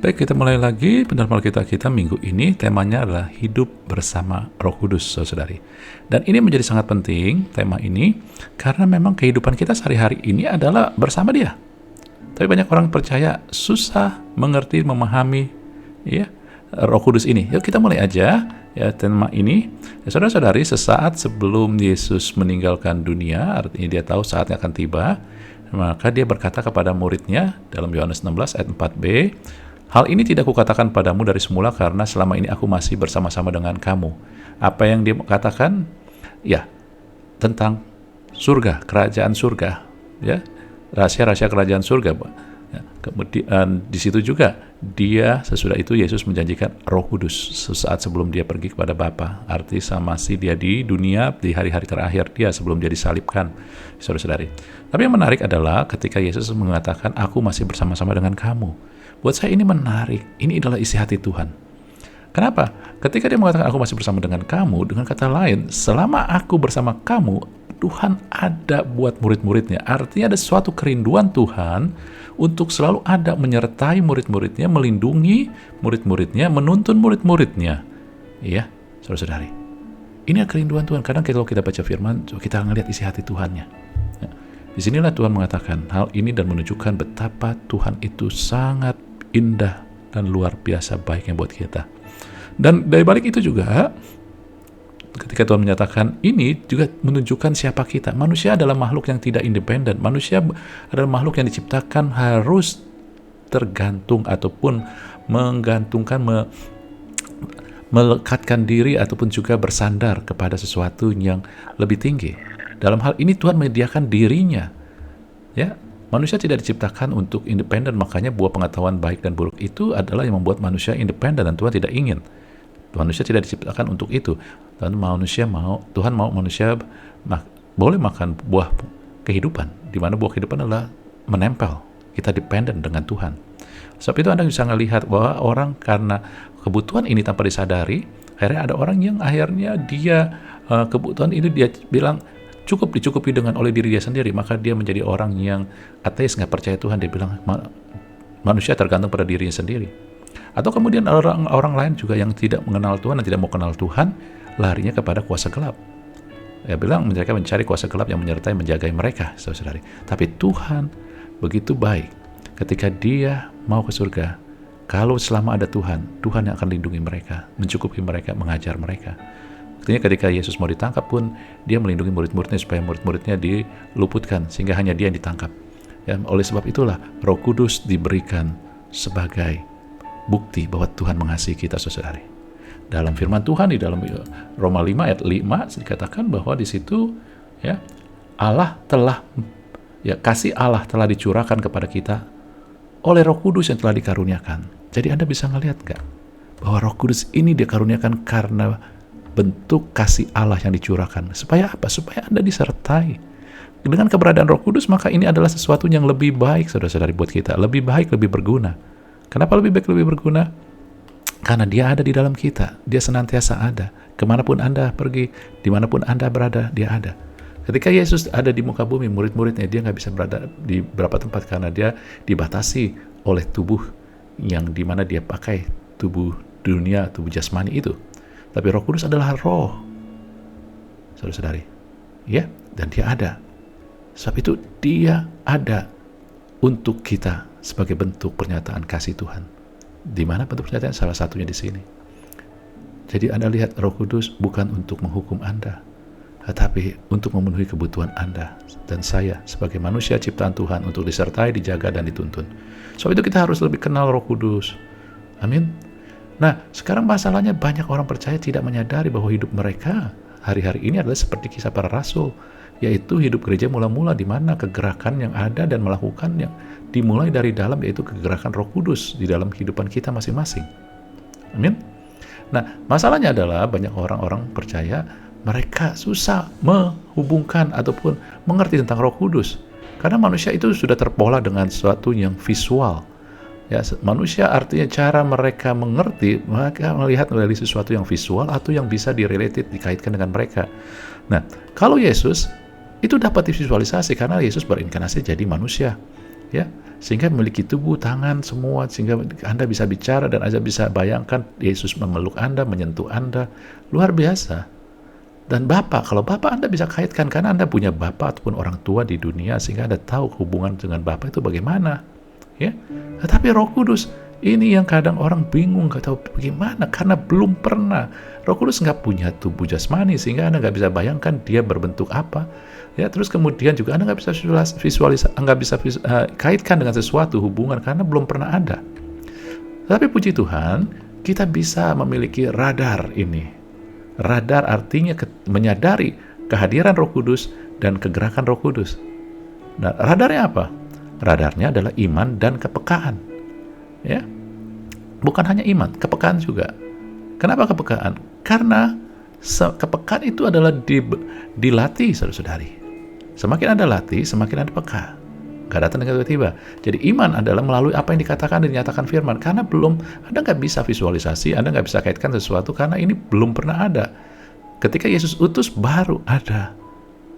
Baik, kita mulai lagi penerbangan kita minggu ini. Temanya adalah hidup bersama Roh Kudus, saudari. Dan ini menjadi sangat penting, tema ini, karena memang kehidupan kita sehari-hari ini adalah bersama Dia. Tapi banyak orang percaya susah mengerti, memahami ya Roh Kudus ini. Yuk kita mulai aja ya tema ini. Ya, saudara-saudari, sesaat sebelum Yesus meninggalkan dunia, artinya Dia tahu saatnya akan tiba, maka Dia berkata kepada muridnya dalam Yohanes 16 ayat 4b, "Hal ini tidak kukatakan padamu dari semula karena selama ini aku masih bersama-sama dengan kamu." Apa yang Dia katakan? Ya, tentang surga, kerajaan surga, ya, rahasia-rahasia kerajaan surga. Ya, kemudian di situ juga sesudah itu Yesus menjanjikan Roh Kudus sesaat sebelum Dia pergi kepada Bapa. Artinya masih Dia di dunia di hari-hari terakhir Dia sebelum Dia disalibkan, saudara-saudari. Tapi yang menarik adalah ketika Yesus mengatakan, "Aku masih bersama-sama dengan kamu." Buat saya ini menarik. Ini adalah isi hati Tuhan. Kenapa? Ketika Dia mengatakan aku masih bersama dengan kamu, dengan kata lain, selama aku bersama kamu, Tuhan ada buat murid-muridnya. Artinya ada suatu kerinduan Tuhan untuk selalu ada menyertai murid-muridnya, melindungi murid-muridnya, menuntun murid-muridnya. Iya, saudara-saudari. Ini kerinduan Tuhan. Kadang kalau kita baca firman, kita ngelihat isi hati Tuhannya. Ya. Disinilah Tuhan mengatakan hal ini dan menunjukkan betapa Tuhan itu sangat indah dan luar biasa baiknya buat kita. Dan dari balik itu juga, ketika Tuhan menyatakan ini juga menunjukkan siapa kita. Manusia adalah makhluk yang tidak independen. Manusia adalah makhluk yang diciptakan harus tergantung ataupun menggantungkan, melekatkan diri ataupun juga bersandar kepada sesuatu yang lebih tinggi. Dalam hal ini Tuhan menyediakan dirinya. Ya, manusia tidak diciptakan untuk independen, makanya buah pengetahuan baik dan buruk itu adalah yang membuat manusia independen dan Tuhan tidak ingin. Manusia tidak diciptakan untuk itu. Dan Tuhan mau manusia boleh makan buah kehidupan, di mana buah kehidupan adalah menempel. Kita dependen dengan Tuhan. Sebab itu Anda bisa melihat bahwa orang karena kebutuhan ini tanpa disadari, akhirnya ada orang yang akhirnya dia kebutuhan ini dia bilang dicukupi dengan oleh diri dia sendiri, maka dia menjadi orang yang ateis, nggak percaya Tuhan. Dia bilang manusia tergantung pada dirinya sendiri. Atau kemudian orang lain juga yang tidak mengenal Tuhan dan tidak mau kenal Tuhan, larinya kepada kuasa gelap. Dia bilang mereka mencari kuasa gelap yang menyertai, menjagai mereka, saudara-saudari. Tapi Tuhan begitu baik. Ketika Dia mau ke surga, kalau selama ada Tuhan yang akan lindungi mereka, mencukupi mereka, mengajar mereka. Artinya ketika Yesus mau ditangkap pun, Dia melindungi murid-muridnya supaya murid-muridnya diluputkan, sehingga hanya Dia yang ditangkap. Ya, oleh sebab itulah Roh Kudus diberikan sebagai bukti bahwa Tuhan mengasihi kita, saudari. Dalam firman Tuhan di dalam Roma 5 ayat 5 dikatakan bahwa di situ ya kasih Allah telah dicurahkan kepada kita oleh Roh Kudus yang telah dikaruniakan. Jadi Anda bisa ngelihat nggak bahwa Roh Kudus ini dikaruniakan karena bentuk kasih Allah yang dicurahkan. Supaya apa? Supaya Anda disertai. Dengan keberadaan Roh Kudus, maka ini adalah sesuatu yang lebih baik, saudara-saudari, buat kita. Lebih baik, lebih berguna. Kenapa lebih baik, lebih berguna? Karena Dia ada di dalam kita. Dia senantiasa ada. Kemanapun Anda pergi, dimanapun Anda berada, Dia ada. Ketika Yesus ada di muka bumi, murid-muridnya, Dia nggak bisa berada di beberapa tempat karena Dia dibatasi oleh tubuh yang dimana Dia pakai, tubuh dunia, tubuh jasmani itu. Tapi Roh Kudus adalah roh, saudara-saudari. Ya, dan Dia ada. Sebab itu Dia ada untuk kita sebagai bentuk pernyataan kasih Tuhan. Di mana bentuk pernyataan? Salah satunya di sini. Jadi Anda lihat Roh Kudus bukan untuk menghukum Anda, tetapi untuk memenuhi kebutuhan Anda dan saya sebagai manusia ciptaan Tuhan untuk disertai, dijaga, dan dituntun. Sebab itu kita harus lebih kenal Roh Kudus. Amin. Nah, sekarang masalahnya banyak orang percaya tidak menyadari bahwa hidup mereka hari-hari ini adalah seperti kisah para rasul, yaitu hidup gereja mula-mula di mana kegerakan yang ada dan melakukan yang dimulai dari dalam, yaitu kegerakan Roh Kudus di dalam kehidupan kita masing-masing. Amin. Nah, masalahnya adalah banyak orang-orang percaya mereka susah menghubungkan ataupun mengerti tentang Roh Kudus. Karena manusia itu sudah terpola dengan sesuatu yang visual. Ya, manusia artinya cara mereka mengerti, mereka melihat dari sesuatu yang visual atau yang bisa dikaitkan dengan mereka. Nah, kalau Yesus itu dapat divisualisasi karena Yesus berinkarnasi jadi manusia. ya, sehingga memiliki tubuh, tangan, semua, sehingga Anda bisa bicara dan Anda bisa bayangkan Yesus memeluk Anda, menyentuh Anda, luar biasa. Dan Bapak, kalau Bapak Anda bisa kaitkan, karena Anda punya Bapak ataupun orang tua di dunia, sehingga Anda tahu hubungan dengan Bapak itu bagaimana, ya. Tetapi Roh Kudus, ini yang kadang orang bingung, nggak tahu bagaimana, karena belum pernah. Roh Kudus nggak punya tubuh jasmani, sehingga Anda nggak bisa bayangkan dia berbentuk apa. Ya, terus kemudian juga Anda nggak bisa kaitkan dengan sesuatu hubungan, karena belum pernah ada. Tapi puji Tuhan, kita bisa memiliki radar ini. Radar artinya menyadari kehadiran Roh Kudus dan kegerakan Roh Kudus. Nah, radarnya apa? Radarnya adalah iman dan kepekaan. Ya, bukan hanya iman, kepekaan juga. Kenapa kepekaan? Karena kepekaan itu adalah dilatih, saudara-saudari. Semakin Anda latih, semakin Anda peka. Gak datang dengan tiba-tiba. Jadi iman adalah melalui apa yang dikatakan dan dinyatakan firman. Karena Anda nggak bisa visualisasi, Anda nggak bisa kaitkan sesuatu karena ini belum pernah ada. Ketika Yesus utus, baru ada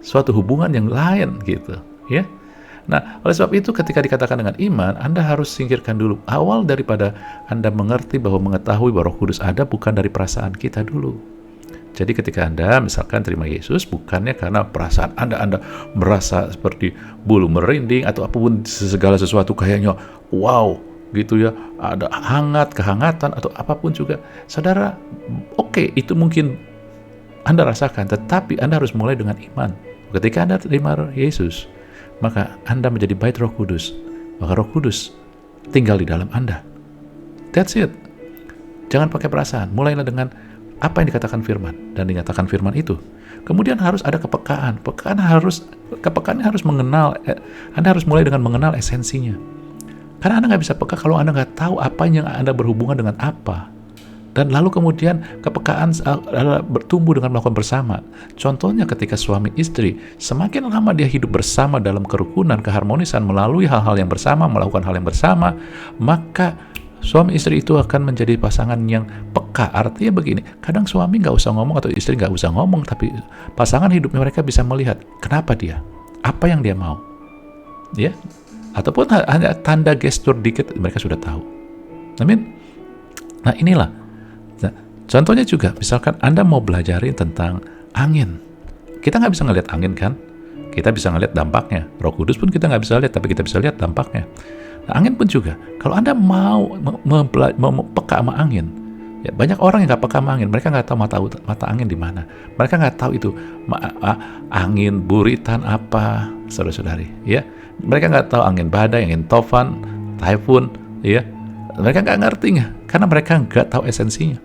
suatu hubungan yang lain gitu, ya. Nah, oleh sebab itu ketika dikatakan dengan iman, Anda harus singkirkan dulu. Awal daripada Anda mengerti bahwa mengetahui bahwa Roh Kudus ada bukan dari perasaan kita dulu. Jadi ketika Anda misalkan terima Yesus, bukannya karena perasaan Anda merasa seperti bulu merinding atau apapun, segala sesuatu kayaknya wow gitu ya, ada kehangatan atau apapun juga. Saudara, oke, itu mungkin Anda rasakan, tetapi Anda harus mulai dengan iman. Ketika Anda terima Yesus, maka Anda menjadi bait Roh Kudus. Maka Roh Kudus tinggal di dalam Anda. That's it. Jangan pakai perasaan, mulailah dengan apa yang dikatakan firman, dan dinyatakan firman itu. Kemudian harus ada kepekaan. Kepekaannya harus mengenal. Anda harus mulai dengan mengenal esensinya. Karena Anda nggak bisa peka kalau Anda nggak tahu apa yang Anda berhubungan dengan apa. Dan lalu kemudian kepekaan adalah bertumbuh dengan melakukan bersama. Contohnya ketika suami istri, semakin lama dia hidup bersama dalam kerukunan, keharmonisan, melalui hal-hal yang bersama, melakukan hal yang bersama, maka suami istri itu akan menjadi pasangan yang peka. Artinya begini, kadang suami nggak usah ngomong atau istri nggak usah ngomong, tapi pasangan hidupnya mereka bisa melihat kenapa dia, apa yang dia mau, ya, ataupun hanya tanda gestur dikit mereka sudah tahu. Amin. Nah inilah. Nah, contohnya juga, misalkan Anda mau belajarin tentang angin, kita nggak bisa ngelihat angin kan? Kita bisa ngelihat dampaknya. Roh Kudus pun kita nggak bisa lihat, tapi kita bisa lihat dampaknya. Nah, angin pun juga, kalau Anda mau peka sama angin, ya, banyak orang yang nggak peka sama angin. Mereka nggak tahu mata angin di mana. Mereka nggak tahu itu angin buritan apa, saudara-saudari. Ya, mereka nggak tahu angin badai, angin tofan, typhoon. Ya, mereka nggak ngertinya karena mereka nggak tahu esensinya,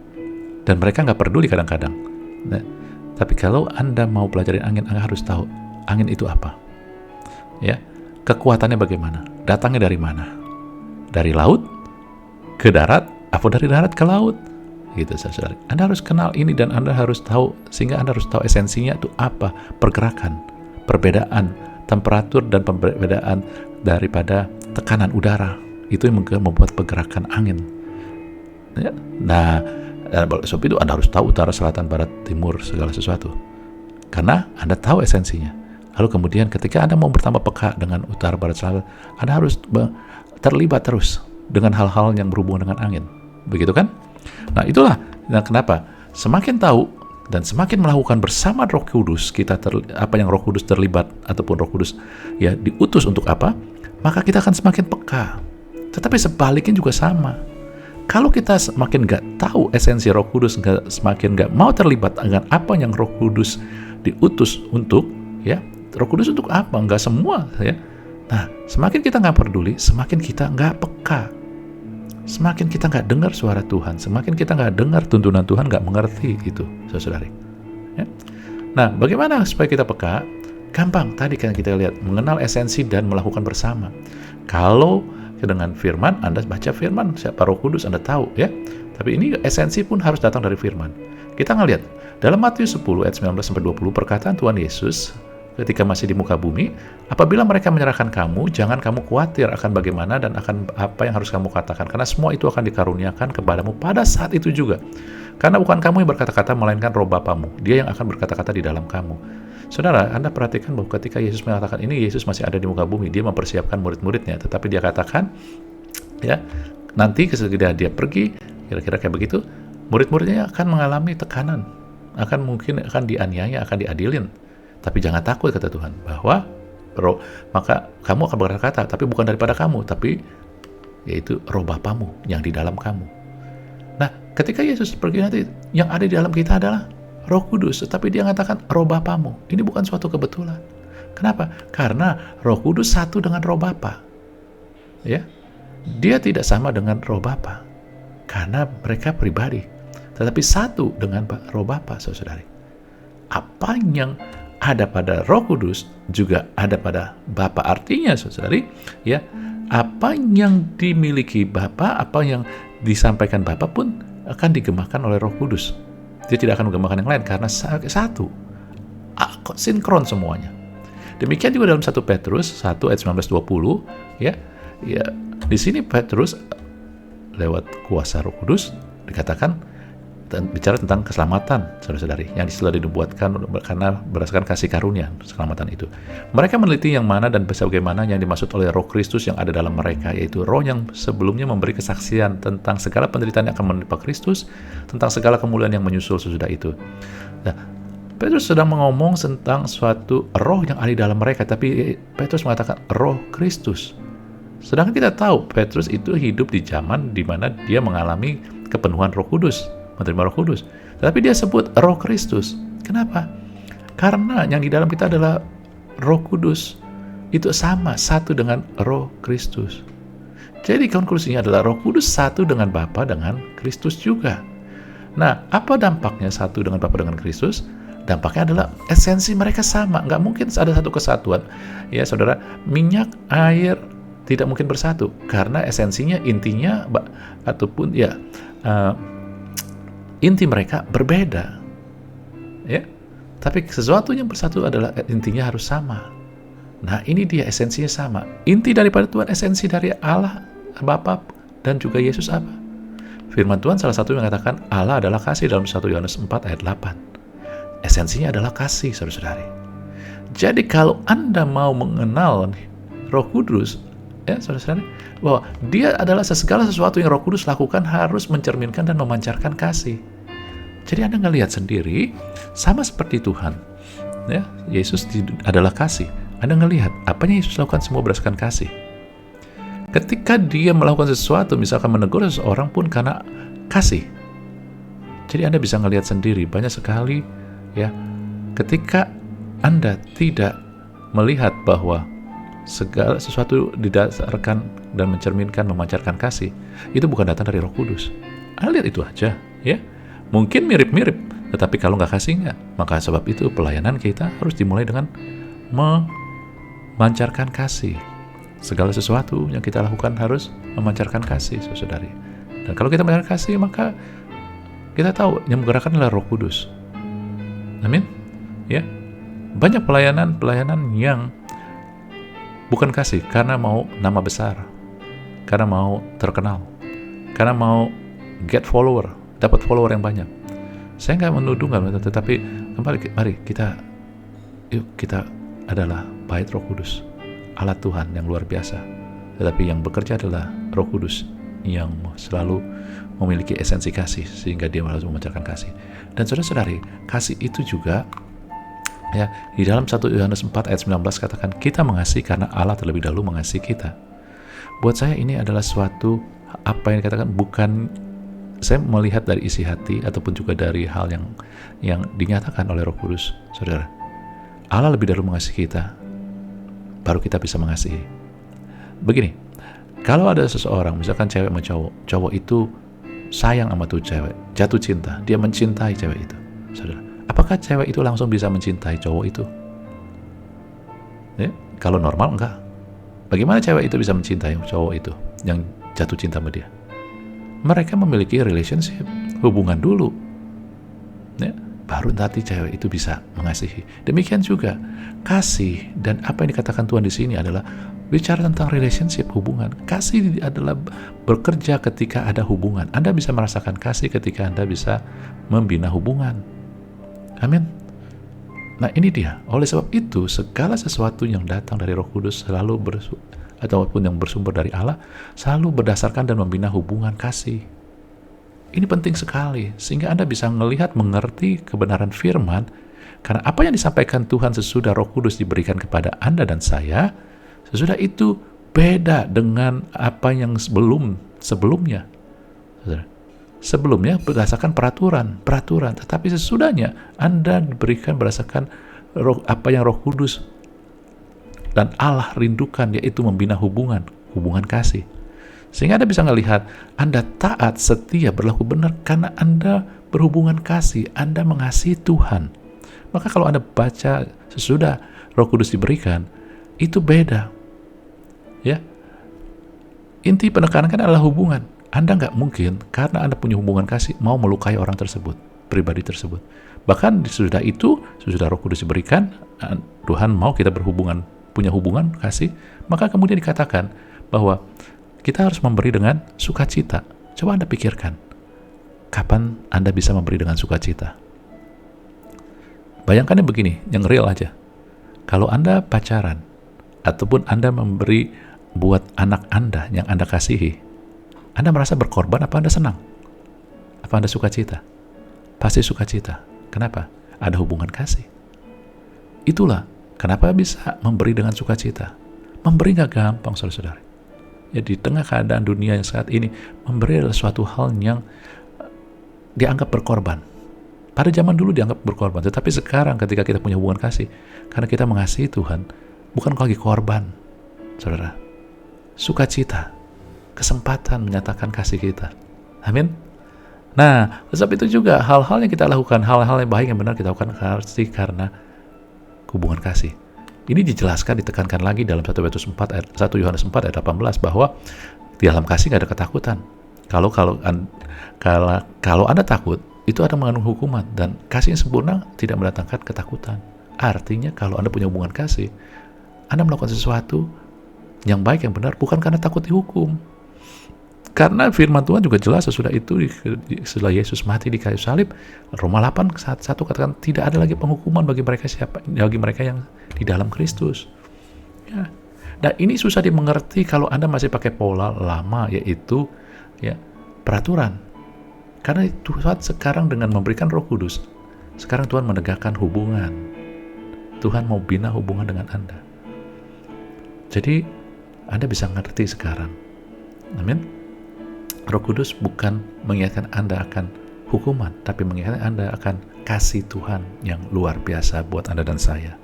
dan mereka nggak peduli kadang-kadang. Nah, tapi kalau Anda mau belajarin angin, Anda harus tahu angin itu apa. Ya, kekuatannya bagaimana? Datangnya dari mana? Dari laut ke darat, atau dari darat ke laut? Gitu, saudara. Anda harus kenal ini dan Anda harus tahu, sehingga Anda harus tahu esensinya itu apa, pergerakan, perbedaan temperatur dan perbedaan daripada tekanan udara. Itu yang membuat pergerakan angin. Ya. Nah, sebab itu Anda harus tahu utara, selatan, barat, timur, segala sesuatu. Karena Anda tahu esensinya. Lalu kemudian ketika Anda mau bertambah peka dengan utara, barat, selatan, Anda harus terlibat terus dengan hal-hal yang berhubungan dengan angin. Begitu kan? Nah itulah kenapa semakin tahu dan semakin melakukan bersama Roh Kudus, apa yang Roh Kudus terlibat ataupun Roh Kudus ya diutus untuk apa, maka kita akan semakin peka. Tetapi sebaliknya juga sama. Kalau kita semakin nggak tahu esensi Roh Kudus, semakin nggak mau terlibat dengan apa yang Roh Kudus diutus untuk, ya, Roh Kudus untuk apa? Nggak semua, ya. Nah, semakin kita nggak peduli, semakin kita nggak peka. Semakin kita nggak dengar suara Tuhan, semakin kita nggak dengar tuntunan Tuhan, nggak mengerti itu, saudari. Ya. Nah, bagaimana supaya kita peka? Gampang, tadi kan kita lihat, mengenal esensi dan melakukan bersama. Kalau dengan firman, Anda baca firman, siapa Roh Kudus, Anda tahu, ya. Tapi ini esensi pun harus datang dari firman. Kita ngelihat, dalam Matius 10 ayat 19-20, perkataan Tuhan Yesus ketika masih di muka bumi, apabila mereka menyerahkan kamu, jangan kamu khawatir akan bagaimana dan akan apa yang harus kamu katakan, karena semua itu akan dikaruniakan kepadamu pada saat itu juga. Karena bukan kamu yang berkata-kata, melainkan Roh Bapamu, Dia yang akan berkata-kata di dalam kamu. Saudara, Anda perhatikan bahwa ketika Yesus mengatakan ini, Yesus masih ada di muka bumi, dia mempersiapkan murid-muridnya, tetapi dia katakan, ya, nanti ketika dia pergi, kira-kira kayak begitu, murid-muridnya akan mengalami tekanan, mungkin akan dianiaya, akan diadilin. Tapi jangan takut, kata Tuhan, bahwa maka kamu akan berkata, tapi bukan daripada kamu, tapi yaitu roh Bapamu yang di dalam kamu. Nah, ketika Yesus pergi nanti, yang ada di dalam kita adalah Roh Kudus, tetapi dia mengatakan roh Bapamu. Ini bukan suatu kebetulan. Kenapa? Karena Roh Kudus satu dengan roh Bapa. Ya, dia tidak sama dengan roh Bapa, karena mereka pribadi, tetapi satu dengan roh Bapa, saudari. Apa yang ada pada Roh Kudus juga ada pada Bapa. Artinya, saudari, ya, apa yang dimiliki Bapa, apa yang disampaikan Bapa pun akan digemahkan oleh Roh Kudus. Dia tidak akan menggemahkan yang lain karena satu, sinkron semuanya. Demikian juga dalam 1 Petrus 1 ayat 19-20, ya, di sini Petrus lewat kuasa Roh Kudus dikatakan bicara tentang keselamatan, saudara-saudari, yang sudah dibuatkan karena berdasarkan kasih karunia, keselamatan itu. Mereka meneliti yang mana dan bagaimana yang dimaksud oleh Roh Kristus yang ada dalam mereka, yaitu Roh yang sebelumnya memberi kesaksian tentang segala penderitaan yang akan menimpa Kristus, tentang segala kemuliaan yang menyusul sesudah itu. Nah, Petrus sedang mengomong tentang suatu roh yang ada di dalam mereka, tapi Petrus mengatakan Roh Kristus. Sedangkan kita tahu Petrus itu hidup di zaman di mana dia mengalami kepenuhan Roh Kudus, menerima Roh Kudus. Tetapi dia sebut Roh Kristus. Kenapa? Karena yang di dalam kita adalah Roh Kudus. Itu sama, satu dengan Roh Kristus. Jadi konklusinya adalah Roh Kudus satu dengan Bapa, dengan Kristus juga. Nah, apa dampaknya satu dengan Bapa dengan Kristus? Dampaknya adalah esensi mereka sama. Nggak mungkin ada satu kesatuan. Ya, saudara, minyak, air tidak mungkin bersatu. Karena esensinya, intinya, ataupun ya, inti mereka berbeda, ya. Tapi sesuatu yang bersatu adalah intinya harus sama. Nah, ini dia esensinya sama. Inti daripada Tuhan, esensi dari Allah Bapa dan juga Yesus apa? Firman Tuhan salah satu mengatakan Allah adalah kasih dalam 1 Yohanes 4 ayat 8. Esensinya adalah kasih, saudara-saudari. Jadi kalau Anda mau mengenal Roh Kudus, ya, saudara-saudari, bahwa dia adalah segala sesuatu yang Roh Kudus lakukan harus mencerminkan dan memancarkan kasih. Jadi Anda ngelihat sendiri, sama seperti Tuhan, ya, Yesus adalah kasih. Anda ngelihat apa yang Yesus lakukan semua berdasarkan kasih. Ketika dia melakukan sesuatu, misalkan menegur seseorang pun karena kasih. Jadi Anda bisa ngelihat sendiri banyak sekali, ya, ketika Anda tidak melihat bahwa segala sesuatu didasarkan dan mencerminkan, memancarkan kasih, itu bukan datang dari Roh Kudus. Anda lihat itu aja, ya. Mungkin mirip-mirip, tetapi kalau nggak kasih nggak. Maka sebab itu pelayanan kita harus dimulai dengan memancarkan kasih. Segala sesuatu yang kita lakukan harus memancarkan kasih, saudari. Dan kalau kita memancarkan kasih, maka kita tahu yang menggerakkan adalah Roh Kudus. Amin. Ya, banyak pelayanan yang bukan kasih karena mau nama besar, karena mau terkenal, karena mau get follower, dapat follower yang banyak. Saya nggak menuduh, tetapi mari kita adalah bait Roh Kudus, alat Tuhan yang luar biasa. Tetapi yang bekerja adalah Roh Kudus yang selalu memiliki esensi kasih, sehingga dia harus memancarkan kasih. Dan saudara-saudari, kasih itu juga, ya, di dalam 1 Yohanes 4 ayat 19 katakan, kita mengasihi karena Allah terlebih dahulu mengasihi kita. Buat saya ini adalah suatu, apa yang dikatakan, bukan saya melihat dari isi hati ataupun juga dari hal yang dinyatakan oleh Roh Kudus, saudara. Allah lebih dahulu mengasihi kita, baru kita bisa mengasihi. Begini, kalau ada seseorang, misalkan cewek sama cowok itu sayang sama tuh cewek, jatuh cinta, dia mencintai cewek itu, saudara. Apakah cewek itu langsung bisa mencintai cowok itu? Ya, kalau normal enggak. Bagaimana cewek itu bisa mencintai cowok itu yang jatuh cinta sama dia? Mereka memiliki relationship, hubungan dulu, ya, baru nanti cewek itu bisa mengasihi. Demikian juga kasih, dan apa yang dikatakan Tuhan di sini adalah bicara tentang relationship, hubungan. Kasih adalah bekerja ketika ada hubungan. Anda bisa merasakan kasih ketika Anda bisa membina hubungan. Amin. Nah ini dia, oleh sebab itu segala sesuatu yang datang dari Roh Kudus ataupun yang bersumber dari Allah selalu berdasarkan dan membina hubungan kasih. Ini penting sekali, sehingga Anda bisa melihat, mengerti kebenaran firman, karena apa yang disampaikan Tuhan sesudah Roh Kudus diberikan kepada Anda dan saya, sesudah itu beda dengan apa yang sebelumnya. Sebelumnya berdasarkan peraturan, tetapi sesudahnya Anda diberikan berdasarkan apa yang Roh Kudus dan Allah rindukan, yaitu membina hubungan kasih. Sehingga Anda bisa melihat, Anda taat, setia, berlaku benar karena Anda berhubungan kasih, Anda mengasihi Tuhan. Maka kalau Anda baca sesudah Roh Kudus diberikan, itu beda. Ya, inti penekanan adalah hubungan. Anda nggak mungkin, karena Anda punya hubungan kasih, mau melukai orang tersebut, pribadi tersebut. Bahkan sesudah itu, sesudah Roh Kudus diberikan, Tuhan mau kita punya hubungan kasih, maka kemudian dikatakan bahwa kita harus memberi dengan sukacita. Coba Anda pikirkan, kapan Anda bisa memberi dengan sukacita? Bayangkannya begini, yang real aja. Kalau Anda pacaran, ataupun Anda memberi buat anak Anda yang Anda kasihi, Anda merasa berkorban apa Anda senang? Apa Anda sukacita? Pasti sukacita. Kenapa? Ada hubungan kasih. Itulah kenapa bisa memberi dengan sukacita. Memberi gak gampang, saudara-saudara. Ya, di tengah keadaan dunia yang saat ini, memberi adalah suatu hal yang dianggap berkorban. Pada zaman dulu dianggap berkorban, tetapi sekarang ketika kita punya hubungan kasih, karena kita mengasihi Tuhan, bukan lagi korban, saudara. Sukacita, kesempatan menyatakan kasih kita. Amin. Nah, sebab itu juga hal-hal yang kita lakukan, hal-hal yang baik yang benar kita lakukan karena hubungan kasih. Ini dijelaskan, ditekankan lagi dalam 1 Yohanes 4 ayat 18 bahwa di dalam kasih nggak ada ketakutan. Kalau Anda takut, itu ada mengandung hukuman, dan kasih yang sempurna tidak mendatangkan ketakutan. Artinya kalau Anda punya hubungan kasih, Anda melakukan sesuatu yang baik, yang benar, bukan karena takut dihukum. Karena firman Tuhan juga jelas sesudah itu, setelah Yesus mati di kayu salib, Roma 8:1 katakan tidak ada lagi penghukuman bagi mereka yang di dalam Kristus. Ya. Dan ini susah dimengerti kalau Anda masih pakai pola lama, yaitu ya peraturan. Karena Tuhan sekarang dengan memberikan Roh Kudus, sekarang Tuhan menegakkan hubungan. Tuhan mau bina hubungan dengan Anda. Jadi Anda bisa ngerti sekarang. Amin. Roh Kudus bukan mengingatkan Anda akan hukuman, tapi mengingatkan Anda akan kasih Tuhan yang luar biasa buat Anda dan saya.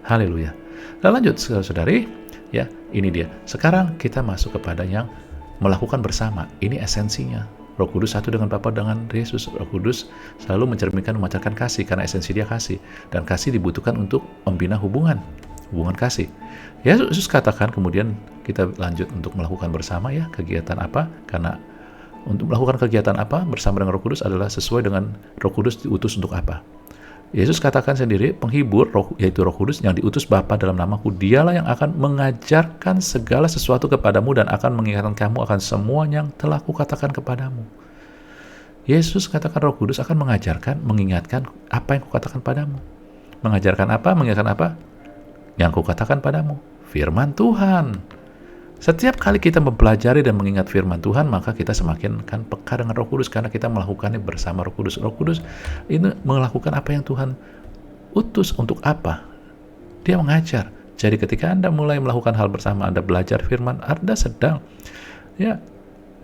Haleluya. Dan lanjut, saudari, ya, ini dia. Sekarang kita masuk kepada yang melakukan bersama. Ini esensinya. Roh Kudus satu dengan Bapa, dengan Yesus. Roh Kudus selalu mencerminkan, memancarkan kasih, karena esensi dia kasih. Dan kasih dibutuhkan untuk membina hubungan kasih. Yesus katakan, kemudian kita lanjut untuk melakukan bersama, ya, kegiatan apa? Karena untuk melakukan kegiatan apa bersama dengan Roh Kudus adalah sesuai dengan Roh Kudus diutus untuk apa. Yesus katakan sendiri, penghibur, yaitu Roh Kudus yang diutus Bapa dalam namaku, dialah yang akan mengajarkan segala sesuatu kepadamu dan akan mengingatkan kamu akan semua yang telah kukatakan kepadamu. Yesus katakan Roh Kudus akan mengajarkan, mengingatkan apa yang kukatakan padamu. Mengajarkan apa? Mengingatkan apa? Yang kukatakan padamu, firman Tuhan. Setiap kali kita mempelajari dan mengingat firman Tuhan, maka kita semakin akan peka dengan Roh Kudus, karena kita melakukannya bersama Roh Kudus. Roh Kudus ini melakukan apa yang Tuhan utus untuk apa? Dia mengajar. Jadi ketika Anda mulai melakukan hal bersama, Anda belajar firman, Anda sedang ya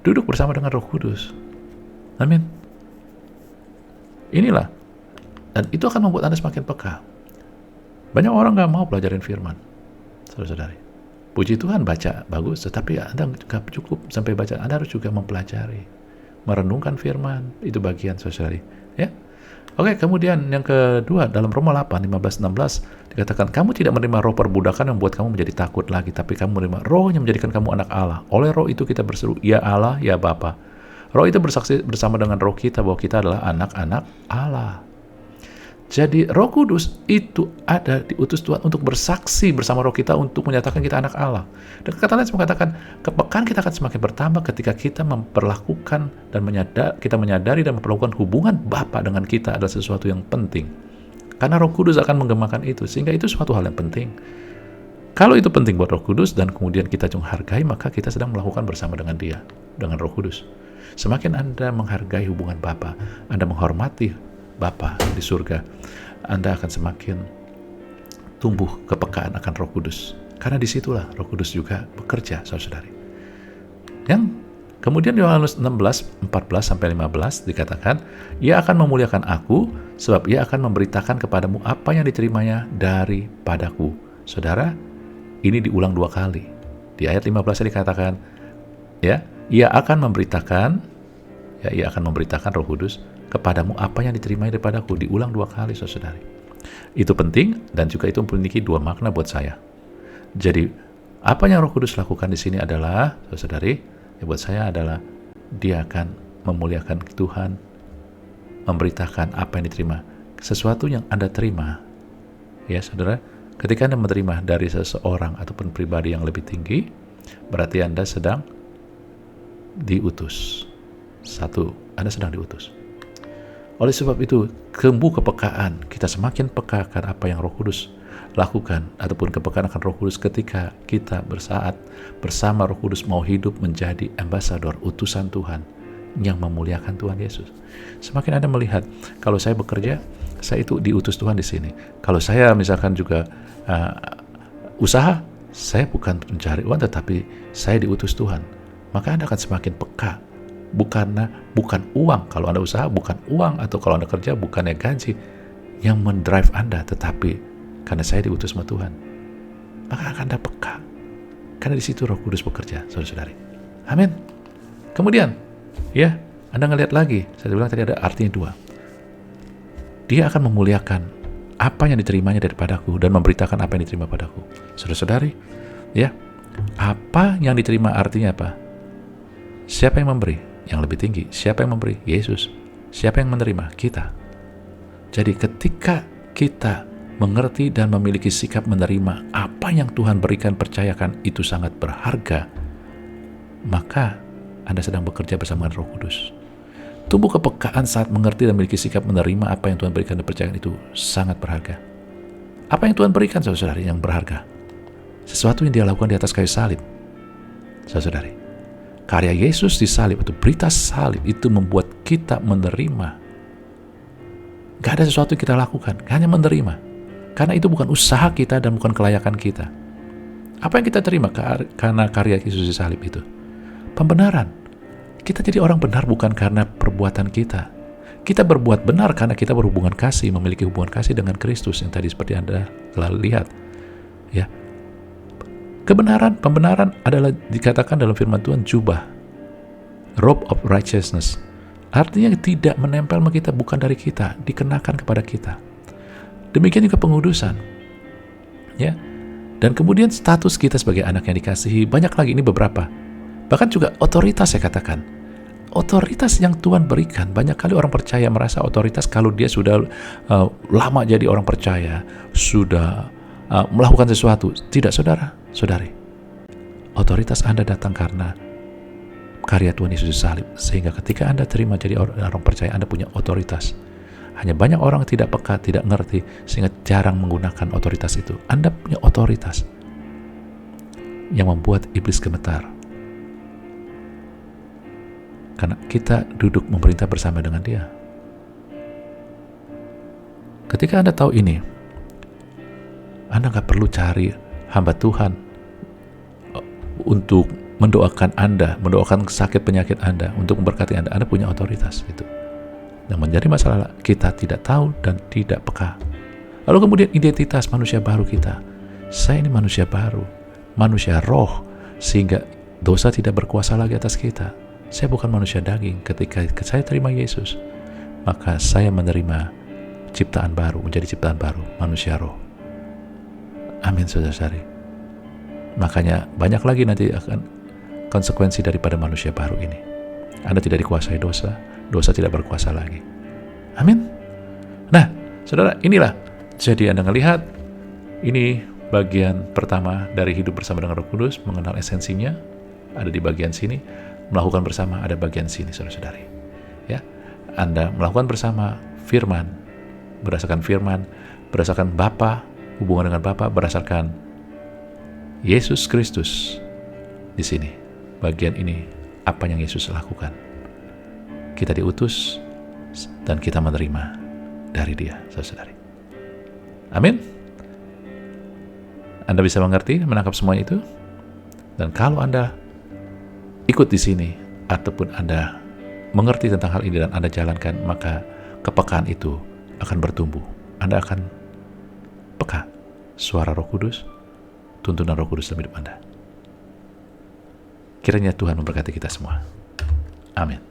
duduk bersama dengan Roh Kudus. Amin. Inilah, dan itu akan membuat Anda semakin peka. Banyak orang gak mau pelajarin firman, saudara-saudari. Puji Tuhan, baca bagus, tetapi Anda gak cukup sampai baca. Anda harus juga mempelajari, merenungkan firman. Itu bagian, saudari. Ya. Oke, kemudian yang kedua, dalam Roma 8, 15-16, dikatakan, kamu tidak menerima roh perbudakan yang membuat kamu menjadi takut lagi, tapi kamu menerima roh yang menjadikan kamu anak Allah. Oleh roh itu kita berseru, ya Allah, ya Bapa. Roh itu bersaksi bersama dengan roh kita bahwa kita adalah anak-anak Allah. Jadi Roh Kudus itu ada diutus Tuhan untuk bersaksi bersama roh kita untuk menyatakan kita anak Allah. Dan kata lain mengatakan kepekaan kita akan semakin bertambah ketika kita memperlakukan dan kita menyadari dan memperlakukan hubungan Bapa dengan kita adalah sesuatu yang penting. Karena Roh Kudus akan menggemakan itu, sehingga itu suatu hal yang penting. Kalau itu penting buat Roh Kudus dan kemudian kita juga hargai, maka kita sedang melakukan bersama dengan Dia, dengan Roh Kudus. Semakin Anda menghargai hubungan Bapa, Anda menghormati Bapa di surga, Anda akan semakin tumbuh kepekaan akan Roh Kudus. Karena disitulah Roh Kudus juga bekerja, saudara-saudari. Yang kemudian di Yohanes 16, 14-15 dikatakan, Ia akan memuliakan aku, sebab Ia akan memberitakan kepadamu apa yang diterimanya daripadaku. Saudara, ini diulang 2 kali. Di ayat 15 dikatakan, ya, Ia akan memberitakan Roh Kudus kepadamu apa yang diterimanya daripadaku. Diulang 2 kali, saudari. Itu penting dan juga itu memiliki 2 makna buat saya. Jadi, apa yang Roh Kudus lakukan di sini adalah, saudari, buat saya adalah Dia akan memuliakan Tuhan, memberitakan apa yang diterima. Sesuatu yang Anda terima, ya saudara, ketika Anda menerima dari seseorang ataupun pribadi yang lebih tinggi, berarti Anda sedang diutus. Satu, Anda sedang diutus. Oleh sebab itu, tumbuh kepekaan, kita semakin peka akan apa yang Roh Kudus lakukan, ataupun kepekaan akan Roh Kudus ketika kita bersaat bersama Roh Kudus mau hidup menjadi ambasador, utusan Tuhan yang memuliakan Tuhan Yesus. Semakin Anda melihat, kalau saya bekerja, saya itu diutus Tuhan di sini. Kalau saya misalkan juga usaha, saya bukan mencari uang, tetapi saya diutus Tuhan. Maka Anda akan semakin peka. Bukan uang, kalau Anda usaha bukan uang, atau kalau Anda kerja bukannya gaji yang mendrive Anda, tetapi karena saya diutus sama Tuhan. Maka akan Anda peka. Karena di situ Roh Kudus bekerja, saudara-saudari. Amin. Kemudian, ya, Anda ngelihat lagi, saya bilang tadi ada artinya 2. Dia akan memuliakan apa yang diterimanya daripadaku dan memberitakan apa yang diterima padaku. Saudara-saudari, ya, apa yang diterima artinya apa? Siapa yang memberi? Yang lebih tinggi. Siapa yang memberi? Yesus. Siapa yang menerima? Kita. Jadi ketika kita mengerti dan memiliki sikap menerima apa yang Tuhan berikan, percayakan itu sangat berharga, maka Anda sedang bekerja bersama Roh Kudus. Tumbuh kepekaan saat mengerti dan memiliki sikap menerima apa yang Tuhan berikan dan percayakan itu sangat berharga. Apa yang Tuhan berikan, saudara-saudari, yang berharga? Sesuatu yang Dia lakukan di atas kayu salib. Saudara-saudari, karya Yesus di salib itu, berita salib itu membuat kita menerima. Gak ada sesuatu yang kita lakukan, hanya menerima. Karena itu bukan usaha kita dan bukan kelayakan kita. Apa yang kita terima karena karya Yesus di salib itu? Pembenaran. Kita jadi orang benar bukan karena perbuatan kita. Kita berbuat benar karena kita berhubungan kasih, memiliki hubungan kasih dengan Kristus yang tadi seperti Anda telah lihat. Ya. Pembenaran adalah dikatakan dalam firman Tuhan jubah, robe of righteousness. Artinya tidak menempel sama kita, bukan dari kita, dikenakan kepada kita. Demikian juga pengudusan. Ya. Dan kemudian status kita sebagai anak yang dikasihi, banyak lagi, ini beberapa. Bahkan juga otoritas, saya katakan. Otoritas yang Tuhan berikan, banyak kali orang percaya merasa otoritas kalau dia sudah lama jadi orang percaya, sudah melakukan sesuatu. Tidak, saudari. Otoritas Anda datang karena karya Tuhan Yesus salib. Sehingga ketika Anda terima jadi orang percaya, Anda punya otoritas. Hanya banyak orang tidak peka, tidak ngerti, sehingga jarang menggunakan otoritas itu. Anda punya otoritas yang membuat iblis gemetar. Karena kita duduk memerintah bersama dengan Dia. Ketika Anda tahu ini, Anda gak perlu cari hamba Tuhan untuk mendoakan Anda, mendoakan sakit penyakit Anda, untuk memberkati Anda. Anda punya otoritas itu. Yang menjadi masalah, kita tidak tahu dan tidak peka. Lalu kemudian identitas manusia baru kita. Saya ini manusia baru, manusia roh, sehingga dosa tidak berkuasa lagi atas kita. Saya bukan manusia daging. Ketika saya terima Yesus, maka saya menerima ciptaan baru, menjadi ciptaan baru, manusia roh. Amin, saudara-saudari. Makanya banyak lagi nanti akan konsekuensi daripada manusia baru ini. Anda tidak dikuasai dosa, dosa tidak berkuasa lagi. Amin. Nah, saudara, inilah. Jadi Anda melihat, ini bagian pertama dari hidup bersama dengan Roh Kudus, mengenal esensinya, ada di bagian sini. Melakukan bersama ada bagian sini, saudara-saudari. Ya, Anda melakukan bersama firman, berdasarkan firman, berdasarkan Bapa, hubungan dengan Bapa berdasarkan Yesus Kristus. Di sini, bagian ini, apa yang Yesus lakukan. Kita diutus dan kita menerima dari Dia, saudari. Amin. Anda bisa mengerti, menangkap semua itu? Dan kalau Anda ikut di sini, ataupun Anda mengerti tentang hal ini dan Anda jalankan, maka kepekaan itu akan bertumbuh. Anda akan peka suara Roh Kudus, tuntunan Roh Kudus dalam hidup Anda. Kiranya Tuhan memberkati kita semua. Amin.